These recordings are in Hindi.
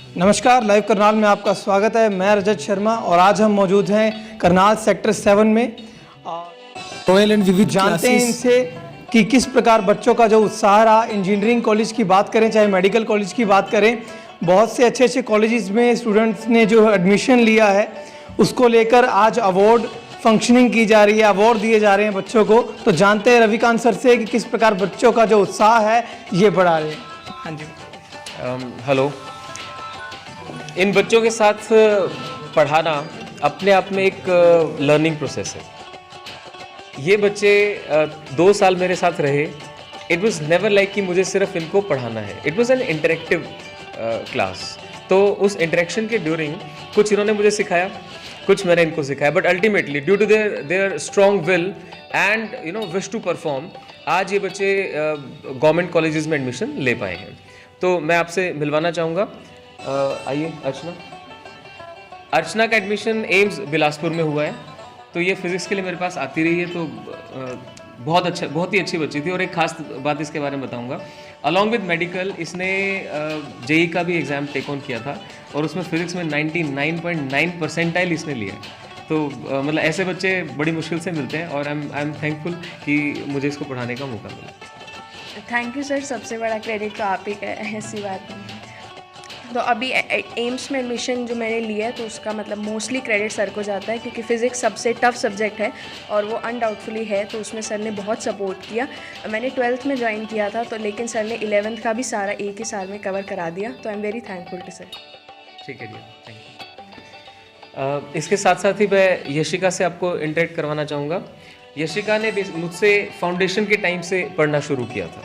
नमस्कार, लाइव करनाल में आपका स्वागत है। मैं रजत शर्मा और आज हम मौजूद हैं करनाल सेक्टर 7 में। रॉयल एंड विविध जानते हैं इनसे कि किस प्रकार बच्चों का जो उत्साह रहा। इंजीनियरिंग कॉलेज की बात करें चाहे मेडिकल कॉलेज की बात करें, बहुत से अच्छे अच्छे कॉलेजेस में स्टूडेंट्स ने जो एडमिशन लिया है उसको लेकर आज अवार्ड फंक्शनिंग की जा रही है, अवार्ड दिए जा रहे हैं बच्चों को। तो जानते हैं रविकांत सर से कि किस प्रकार बच्चों का जो उत्साह है ये बढ़ा रहे हैं। हाँ जी। हेलो। इन बच्चों के साथ पढ़ाना अपने आप में एक लर्निंग प्रोसेस है। ये बच्चे 2 साल मेरे साथ रहे। इट वाज नेवर लाइक कि मुझे सिर्फ इनको पढ़ाना है। It was an interactive class. तो उस इंटरेक्शन के ड्यूरिंग कुछ इन्होंने मुझे सिखाया, कुछ मैंने इनको सिखाया, but ultimately due to their strong will and wish to perform, आज ये बच्चे गवर्नमेंट कॉलेजेस में एडमिशन ले पाए हैं। तो मैं आपसे मिलवाना चाहूँगा। आइए अर्चना का एडमिशन एम्स बिलासपुर में हुआ है। तो ये फिज़िक्स के लिए मेरे पास आती रही है, तो बहुत ही अच्छी बच्ची थी। और एक खास बात इसके बारे में बताऊंगा, अलॉन्ग विद मेडिकल इसने जेई का भी एग्ज़ाम टेक ऑन किया था और उसमें फिज़िक्स में 99.9 परसेंटाइल इसने लिया है। तो मतलब ऐसे बच्चे बड़ी मुश्किल से मिलते हैं और आई एम थैंकफुल कि मुझे इसको पढ़ाने का मौका मिला। थैंक यू सर, सबसे बड़ा क्रेडिट तो आप ही का है, ऐसी बात नहीं। तो अभी एम्स में एडमिशन जो मैंने लिया है तो उसका मतलब मोस्टली क्रेडिट सर को जाता है, क्योंकि फ़िज़िक्स सबसे टफ सब्जेक्ट है और वो अनडाउटफुली है। तो उसमें सर ने बहुत सपोर्ट किया। मैंने 12th में ज्वाइन किया था, तो लेकिन सर ने 11th का भी सारा एक ही साल में कवर करा दिया। तो I am very thankful to sir. ठीक है, थैंक यू। इसके साथ साथ ही मैं यशिका से आपको इंटरेक्ट करवाना चाहूँगा। यशिका ने मुझसे फाउंडेशन के टाइम से पढ़ना शुरू किया था।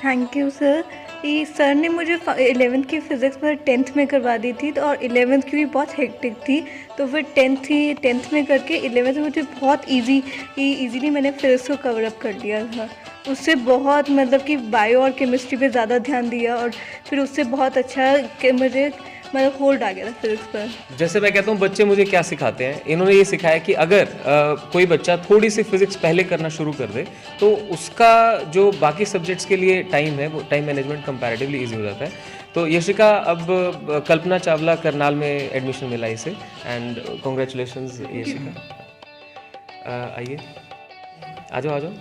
Thank you sir. ये सर ने मुझे 11th की फ़िज़िक्स पर 10th में करवा दी थी, तो और 11th की भी बहुत हेक्टिक थी। तो फिर 10th में करके 11th में मुझे बहुत ईजीली मैंने फिज़िक्स को कवर अप कर लिया था। उससे बहुत मतलब कि बायो और केमिस्ट्री पे ज़्यादा ध्यान दिया और फिर उससे बहुत अच्छा कि मुझे मतलब होल्ड आ गया था फिज़िक्स पर। जैसे मैं कहता हूँ बच्चे मुझे क्या सिखाते हैं, इन्होंने ये सिखाया कि अगर कोई बच्चा थोड़ी सी फिज़िक्स पहले करना शुरू कर दे तो उसका जो बाकी सब्जेक्ट्स के लिए टाइम है वो टाइम मैनेजमेंट कंपैरेटिवली ईजी हो जाता है। तो यशिका अब कल्पना चावला करनाल में एडमिशन मिला इसे, एंड कॉन्ग्रेचुलेशंस यशिका। आइए, आ जाओ।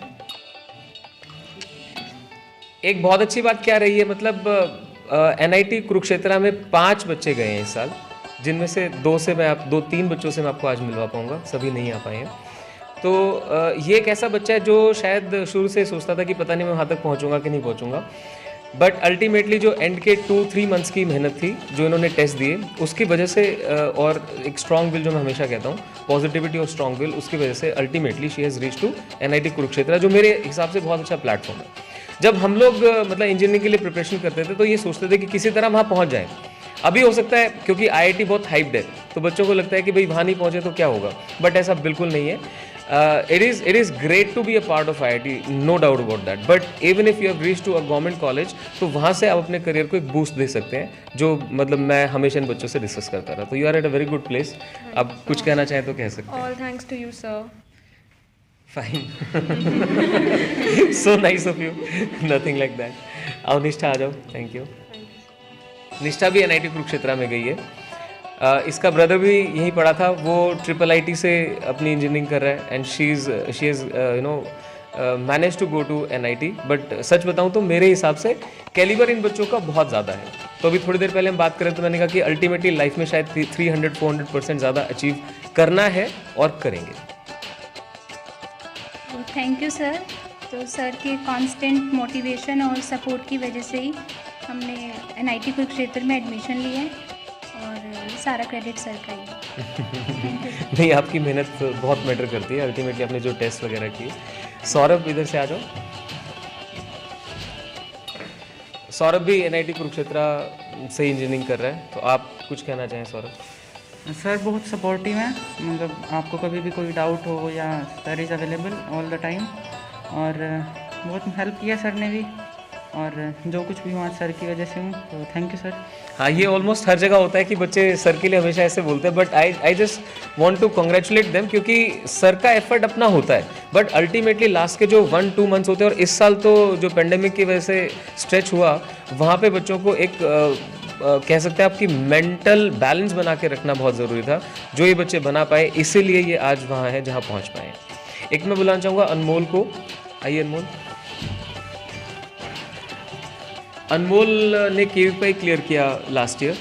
एक बहुत अच्छी बात क्या रही है, मतलब NIT कुरुक्षेत्र में 5 बच्चे गए हैं इस साल, जिनमें से 2-3 बच्चों से मैं आपको आज मिलवा पाऊंगा, सभी नहीं आ पाए हैं। तो ये एक ऐसा बच्चा है जो शायद शुरू से सोचता था कि पता नहीं मैं वहाँ तक पहुँचूंगा कि नहीं पहुँचूंगा, बट अल्टीमेटली जो एंड के 2-3 मंथ्स की मेहनत थी, जो इन्होंने टेस्ट दिए उसकी वजह से, और एक स्ट्रॉन्ग विल जो मैं हमेशा कहता हूँ, पॉजिटिविटी और स्ट्रॉन्ग विल, उसकी वजह से ultimately she has reach to NIT Kurukshetra, जो मेरे हिसाब से बहुत अच्छा प्लेटफॉर्म है। जब हम लोग मतलब इंजीनियरिंग के लिए प्रिपरेशन करते थे तो ये सोचते थे कि किसी तरह वहाँ पहुँच जाए। अभी हो सकता है क्योंकि IIT बहुत हाइप्ड है तो बच्चों को लगता है कि भाई वहाँ नहीं पहुँचे तो क्या होगा, बट ऐसा बिल्कुल नहीं है। It is great to be a part of IIT, no doubt about that, but even if you have reach to a government college तो वहाँ से आप अपने करियर को एक बूस्ट दे सकते हैं, जो मतलब मैं हमेशा इन बच्चों से डिस्कस करता रहा। तो you are at a very good place. आप कुछ कहना चाहें तो कह सकते हैं। All thanks to you sir. Fine. So nice of you. Nothing like that. आओ निष्ठा आ जाओ। Thank you. निष्ठा भी NIT कुरुक्षेत्र में गई है। इसका ब्रदर भी यहीं पढ़ा था, वो IIIT से अपनी इंजीनियरिंग कर रहा है, and she is manage to go to NIT। But सच बताऊँ तो मेरे हिसाब से कैलिबर इन बच्चों का बहुत ज़्यादा है। तो अभी थोड़ी देर पहले हम बात करें तो मैंने कहा कि अल्टीमेटली लाइफ में शायद 300-400% ज़्यादा अचीव करना है और करेंगे। Thank you sir. तो सर के कांस्टेंट मोटिवेशन और सपोर्ट की वजह से ही हमने NIT कुरुक्षेत्र में एडमिशन लिया है और सारा क्रेडिट सर का ही। नहीं, आपकी मेहनत बहुत मैटर करती है अल्टीमेटली, आपने जो टेस्ट वगैरह किए। सौरभ इधर से आ जाओ। सौरभ भी NIT कुरुक्षेत्र से इंजीनियरिंग कर रहा है, तो आप कुछ कहना चाहें सौरभ? सर बहुत सपोर्टिव है, मतलब आपको कभी भी कोई डाउट हो या sir is available all the time, और बहुत हेल्प किया सर ने भी, और जो कुछ भी हुआ सर की वजह से हूँ, तो थैंक यू सर। हाँ, ये ऑलमोस्ट हर जगह होता है कि बच्चे सर के लिए हमेशा ऐसे बोलते हैं, but I just want to congratulate them, क्योंकि सर का एफर्ट अपना होता है, बट अल्टीमेटली लास्ट के जो 1-2 मंथ्स होते हैं, और इस साल तो जो पेंडेमिक की वजह से स्ट्रेच हुआ, वहाँ पे बच्चों को एक कह सकते हैं आपकी मेंटल बैलेंस बना के रखना बहुत ज़रूरी था, जो ये बच्चे बना पाए, इसीलिए ये आज वहाँ है जहाँ पहुँच पाए। एक मैं बुलाना चाहूँगा अनमोल को। आइए अनमोल। अनमोल ने KVPI क्लियर किया लास्ट ईयर,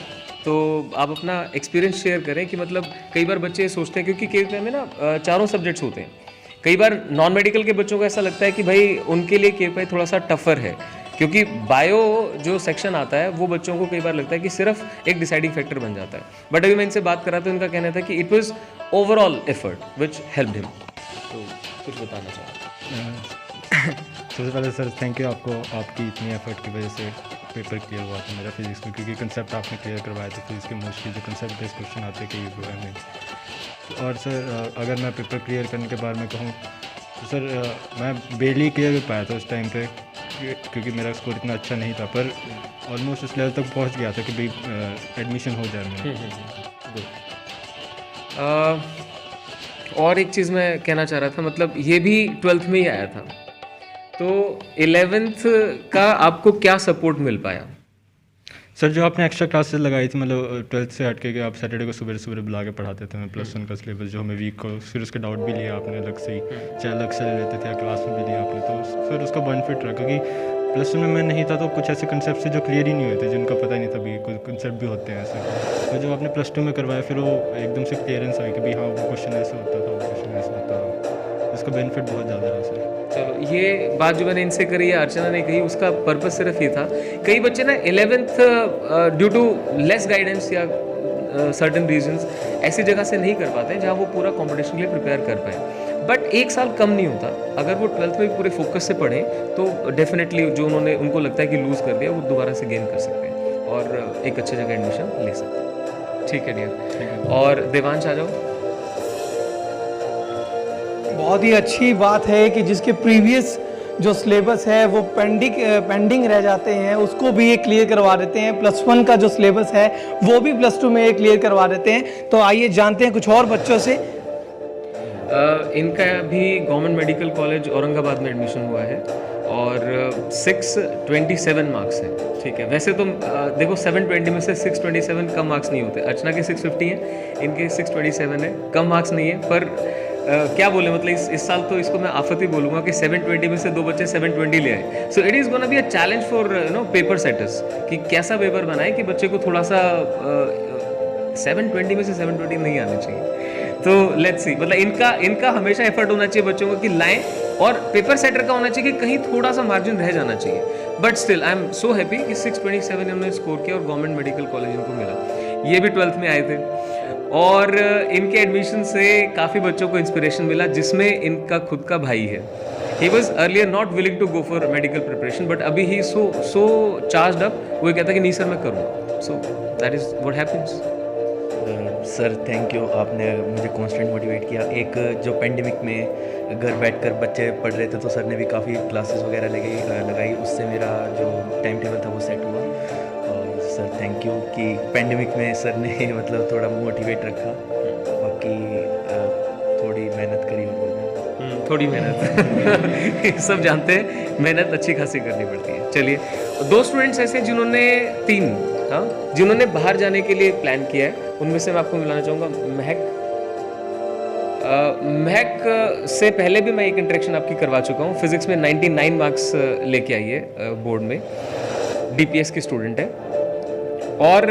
तो आप अपना एक्सपीरियंस शेयर करें कि मतलब कई बार बच्चे सोचते हैं, क्योंकि KVPI में ना 4 सब्जेक्ट्स होते हैं। कई बार नॉन मेडिकल के बच्चों को ऐसा लगता है कि भाई उनके लिए KVPI थोड़ा सा टफर है, क्योंकि बायो जो सेक्शन आता है वो बच्चों को कई बार लगता है कि सिर्फ एक डिसाइडिंग फैक्टर बन जाता है। बट अभी मैं इनसे बात कर रहा था, उनका कहना था कि it was overall effort which helped him. तो कुछ बताना चाहूँ। सबसे पहले सर थैंक यू आपको, आपकी इतनी एफर्ट की वजह से पेपर क्लियर हुआ था मेरा फिजिक्स में, क्योंकि कंसेप्ट आपने क्लियर करवाया था फिजिक्स के मोस्टली जो कंसेप्ट बेस्ड क्वेश्चन आते हैं KVPI में। और सर अगर मैं पेपर क्लियर करने के बाद में कहूँ तो सर मैं बेली क्लियर कर पाया था उस टाइम पे, क्योंकि मेरा स्कोर इतना अच्छा नहीं था, पर ऑलमोस्ट उस लेवल तक पहुंच गया था कि भाई एडमिशन हो जाए मेरा। और एक चीज़ मैं कहना चाह रहा था, मतलब ये भी 12th में ही आया था, तो 11th का आपको क्या सपोर्ट मिल पाया? सर जो आपने एक्स्ट्रा क्लासेस लगाई थी, मतलब 12th से हट के आप सैटरडे को सुबह सुबह बुला के पढ़ाते थे, मैं +1 का सिलेबस जो हमें वीक को, फिर उसके डाउट भी लिया आपने अलग से ही, चाहे अलग से ले लेते थे या क्लास में भी लिया आपने, तो फिर उसका बेनिफिट रहा, क्योंकि +1 में मैं नहीं था तो कुछ ऐसे कंसेप्ट से जो क्लियर ही नहीं हुए थे, जिनका पता ही नहीं था भी कुछ कंसेप्ट भी होते हैं ऐसे। तो जब आपने +2 में करवाया फिर वो एकदम से क्लियरेंस आई कि भाई हाँ वो क्वेश्चन ऐसे होता था, वो क्वेश्चन ऐसे होता था, इसका बेनिफिट बहुत ज़्यादा रहा सर। चलो, ये बात जो मैंने इनसे करी या अर्चना ने कही, उसका पर्पस सिर्फ ये था, कई बच्चे ना 11th due to less guidance या सर्टेन रीजंस ऐसी जगह से नहीं कर पाते जहाँ वो पूरा कंपटीशन के लिए प्रिपेयर कर पाए। बट एक साल कम नहीं होता, अगर वो 12th में पूरे फोकस से पढ़ें तो डेफिनेटली जो उनको लगता है कि लूज़ कर दिया, वो दोबारा से गेन कर सकते हैं और एक अच्छे जगह एडमिशन ले सकते हैं। ठीक है डियर। और देवांश आ जाओ। बहुत ही अच्छी बात है कि जिसके प्रीवियस जो सिलेबस है वो पेंडिंग रह जाते हैं, उसको भी ये क्लियर करवा देते हैं। +1 का जो सिलेबस है वो भी +2 में ये क्लियर करवा देते हैं। तो आइए जानते हैं कुछ और बच्चों से। इनका भी गवर्नमेंट मेडिकल कॉलेज औरंगाबाद में एडमिशन हुआ है और 627 मार्क्स है। ठीक है, वैसे तो देखो 720 में से 627 कम मार्क्स नहीं होते। अर्चना के 650 हैं, इनके 627 है, कम मार्क्स नहीं है। पर क्या बोले, मतलब इस साल तो इसको मैं आफत ही बोलूँगा कि 720 में से 2 बच्चे 720 ले आए। So it is gonna be a challenge for paper setters कि कैसा पेपर बनाए कि बच्चे को थोड़ा सा 720 में से 720 नहीं आने चाहिए। तो लेट्स सी, मतलब इनका हमेशा एफर्ट होना चाहिए बच्चों को कि लाएं, और पेपर सेटर का होना चाहिए कि कहीं थोड़ा सा मार्जिन रह जाना चाहिए। But still I am so happy कि 627 इन्होंने स्कोर किया और गवर्नमेंट मेडिकल कॉलेज इनको मिला। ये भी 12th में आए थे और इनके एडमिशन से काफ़ी बच्चों को इंस्पिरेशन मिला, जिसमें इनका खुद का भाई है। He was earlier not willing to go for medical preparation, but अभी ही सो चार्ज अप, वो कहता है कि नहीं सर मैं करूँगा। So that is what happens. Sir thank you, आपने मुझे कांस्टेंट मोटिवेट किया। एक जो पेंडेमिक में घर बैठकर बच्चे पढ़ रहे थे तो सर ने भी काफ़ी क्लासेस वगैरह लगाई, उससे मेरा जो टाइम टेबल था वो सेट हुआ। और सर थैंक यू कि पेंडेमिक में सर ने मतलब थोड़ा मोटिवेट रखा, बाकी थोड़ी मेहनत करी और थोड़ी मेहनत सब जानते हैं, मेहनत अच्छी खासी करनी पड़ती है। चलिए, 2 स्टूडेंट्स ऐसे जिन्होंने 3 जिन्होंने बाहर जाने के लिए प्लान किया है, उनमें से मैं आपको मिलाना चाहूँगा महक। महक से पहले भी मैं एक इंटरेक्शन आपकी करवा चुका हूँ। फिजिक्स में 99 मार्क्स लेके आई है बोर्ड में, DPS की स्टूडेंट है। और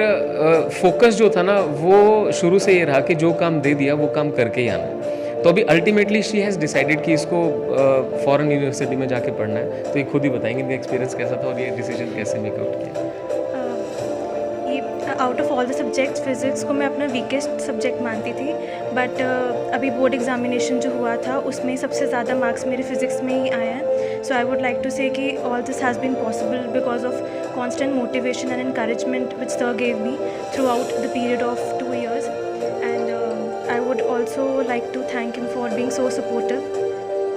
फोकस जो था ना वो शुरू से ये रहा कि जो काम दे दिया वो काम करके ही आना। तो अभी अल्टीमेटली शी हैज़ डिसाइडेड कि इसको फॉरेन यूनिवर्सिटी में जाके पढ़ना है। तो ये खुद ही बताएंगे इनका एक्सपीरियंस कैसा था और ये डिसीजन कैसे मेकआउट किया। Out of all the subjects physics को मैं अपना वीकेस्ट सब्जेक्ट मानती थी, बट अभी बोर्ड एग्जामिनेशन जो हुआ था उसमें सबसे ज़्यादा मार्क्स मेरे फिज़िक्स में ही आए हैं। So I would like to say कि all this has been possible because of constant motivation and encouragement which sir gave me throughout the period of 2 years, and I would also like to thank him for being so supportive।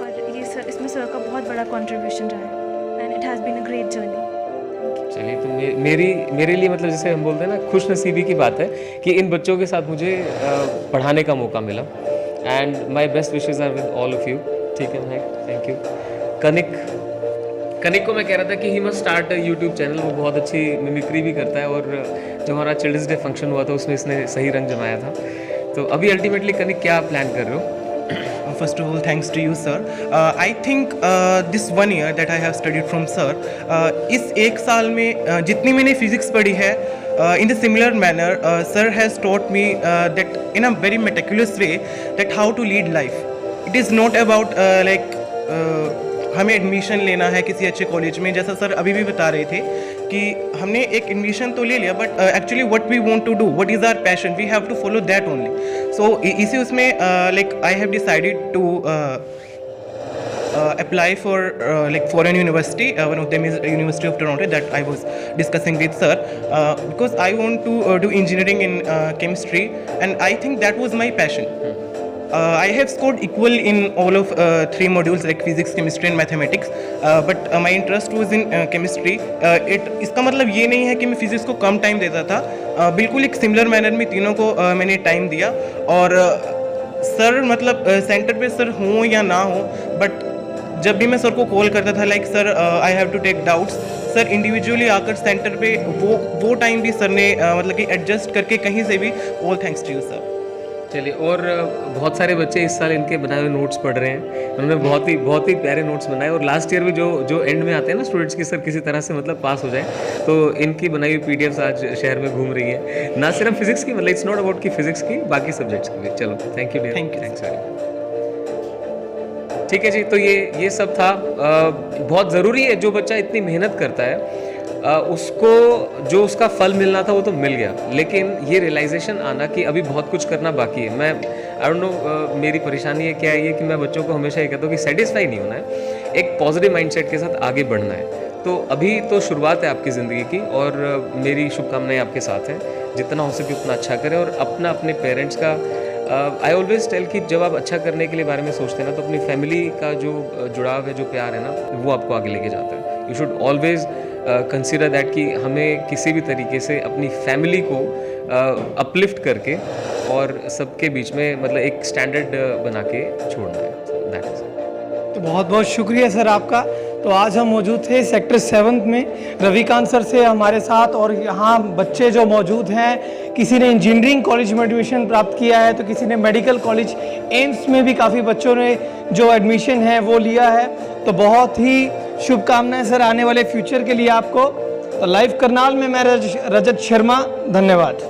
और ये सर, इसमें सर का बहुत बड़ा contribution रहा है and it has been a great journey। चलिए, तो मेरे लिए मतलब जैसे हम बोलते हैं ना, खुश नसीबी की बात है कि इन बच्चों के साथ मुझे पढ़ाने का मौका मिला। And my best wishes are with all of you. ठीक है महक, थैंक यू। कनिक को मैं कह रहा था कि he must start YouTube channel. वो बहुत अच्छी मिमिक्री भी करता है और जो हमारा चिल्ड्रंस डे फंक्शन हुआ था उसमें इसने सही रंग जमाया था। तो अभी अल्टीमेटली कनिक क्या प्लान कर रहे हो? First of all, thanks to you, sir. I think this 1 year that I have studied from sir, इस एक साल में जितनी मैंने फिजिक्स पढ़ी है, in the similar manner, sir has taught me that in a very meticulous way that how to lead life. It is not about हमें एडमिशन लेना है किसी अच्छे कॉलेज में, जैसा सर अभी भी बता रहे थे कि हमने एक एडमिशन तो ले लिया, but actually what we want to do, what is our passion, we have to follow that only. So इसी उसमें I have decided to apply for foreign university. One of them is University of Toronto that I was discussing with sir, because I want to do engineering in chemistry, and I think that was my passion. I have scored equal in all of 3 modules like physics, chemistry and mathematics, but my interest was in chemistry. इसका मतलब ये नहीं है कि मैं फिजिक्स को कम टाइम देता था, बिल्कुल एक सिमिलर मैनर में तीनों को मैंने टाइम दिया। और सर मतलब सेंटर पे सर हों या ना हो, बट जब भी मैं सर को कॉल करता था like sir I have to take doubts, sir individually आकर सेंटर पे वो टाइम भी सर ने मतलब कि एडजस्ट करके कहीं से भी, all thanks to you sir. चलिए, और बहुत सारे बच्चे इस साल इनके बनाए हुए नोट्स पढ़ रहे हैं, उन्होंने बहुत ही प्यारे नोट्स बनाए, और लास्ट ईयर भी जो एंड में आते हैं ना स्टूडेंट्स की, सर किसी तरह से मतलब पास हो जाए, तो इनकी बनाई हुई पीडीएफ्स आज शहर में घूम रही है, ना सिर्फ फिजिक्स की, मतलब इट्स नॉट अबाउट की फिजिक्स की, बाकी सब्जेक्ट्स की भी। चलो, thank you, thanks very much. ठीक है जी, तो ये सब था। बहुत ज़रूरी है, जो बच्चा इतनी मेहनत करता है उसको जो उसका फल मिलना था वो तो मिल गया, लेकिन ये रियलाइजेशन आना कि अभी बहुत कुछ करना बाकी है। मैं आई डोंट नो मेरी परेशानी है क्या है ये कि मैं बच्चों को हमेशा ये कहता हूँ कि सेटिस्फाई नहीं होना है, एक पॉजिटिव माइंडसेट के साथ आगे बढ़ना है। तो अभी तो शुरुआत है आपकी ज़िंदगी की, और मेरी शुभकामनाएं आपके साथ हैं, जितना हो सके उतना अच्छा करें, और अपने पेरेंट्स का आई ऑलवेज टेल कि जब आप अच्छा करने के लिए बारे में सोचते हैं ना, तो अपनी फैमिली का जो जुड़ाव है, जो प्यार है ना, वो आपको आगे लेके जाता है। You should always consider that कि हमें किसी भी तरीके से अपनी फैमिली को अपलिफ्ट करके और सबके बीच में मतलब एक स्टैंडर्ड बना के छोड़ना है। That is. तो बहुत बहुत शुक्रिया सर आपका। तो आज हम मौजूद थे सेक्टर 7 में, रविकांत सर से हमारे साथ, और यहाँ बच्चे जो मौजूद हैं, किसी ने इंजीनियरिंग कॉलेज में एडमिशन प्राप्त किया है, तो किसी ने मेडिकल कॉलेज एम्स में भी काफ़ी बच्चों ने जो एडमिशन है वो लिया है। तो बहुत ही शुभकामनाएं सर आने वाले फ्यूचर के लिए आपको। तो लाइव करनाल में मैं रजत शर्मा, धन्यवाद।